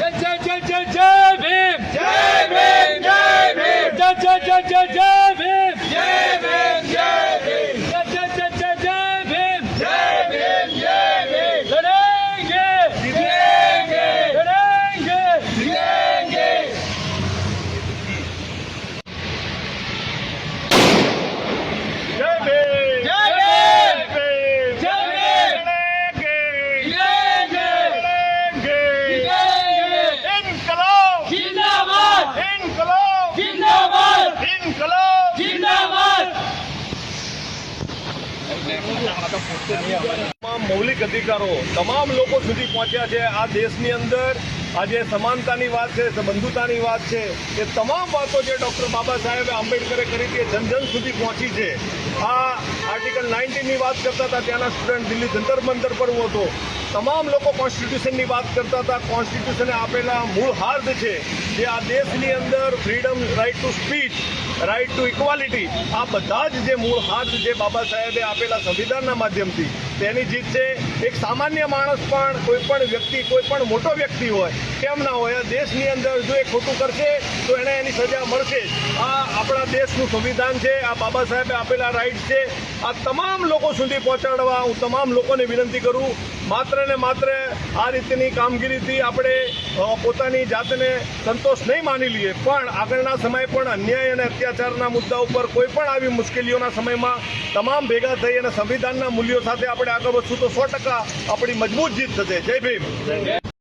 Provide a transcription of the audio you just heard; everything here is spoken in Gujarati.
जय जय जय जय भीम, जय भीम, जय भीम, जय जय जय जय जय भीम, जय भीम, जय भीम, जय जय जय जय जय भीम, जय भीम, जय भीम। लड़ेंगे जीतेंगे, लड़ेंगे जीतेंगे। जय भीम, जय भीम, भीम, जय भीम, लड़ेंगे, जीतेंगे, इनकलाब, जिंदाबाद, इनकलाब, जिंदाबाद, इनकलाब। जिंदाबाद। તમામ મૌલિક અધિકારો તમામ લોકો સુધી પહોંચ્યા છે। આ દેશની અંદર આજે સમાનતાની વાત છે, બંધુતાની વાત છે, એ તમામ વાતો જે ડૉક્ટર બાબા સાહેબ આંબેડકરે કરી હતી એ જન સુધી પહોંચી છે। આ આર્ટિકલ 19ની વાત કરતા હતા, ત્યાંના સ્ટુડન્ટ દિલ્હી જંતર મંતર પર હતો। તમામ લોકો કોન્સ્ટિટ્યુશનની વાત કરતા હતા। કોન્સ્ટિટ્યુશને આપેલા મૂળ હાર્દ છે જે આ દેશની અંદર freedom, right to speech, right to equality, આ બધા જ જે મૂળ હાર્દ જે બાબા સાહેબે આપેલા સંવિધાનના માધ્યમથી તેની જીત છે। એક સામાન્ય માણસ પણ, કોઈ પણ વ્યક્તિ, કોઈ પણ મોટો વ્યક્તિ હોય કેમ ના હોય, આ દેશની અંદર જો એ ખોટું કરશે તો એને એની સજા મળશે જ। આ આપણા દેશનું સંવિધાન છે, આ બાબા સાહેબે આપેલા રાઇટ્સ છે। આ તમામ લોકો સુધી પહોંચાડવા હું તમામ લોકોને વિનંતી કરું। માત્ર ને માત્ર આ રીતની કામગીરીથી આપણે પોતાની જાતને સંતોષ નહીં માની લઈએ, પણ આગળના સમય પણ અન્યાય અને અત્યાચારના મુદ્દા ઉપર કોઈ પણ આવી મુશ્કેલીઓના સમયમાં તમામ ભેગા થઈ અને સંવિધાનના મૂલ્યો સાથે આપણે આગળ વધશું તો 100% આપણી મજબૂત જીત થશે। જય ભીમ।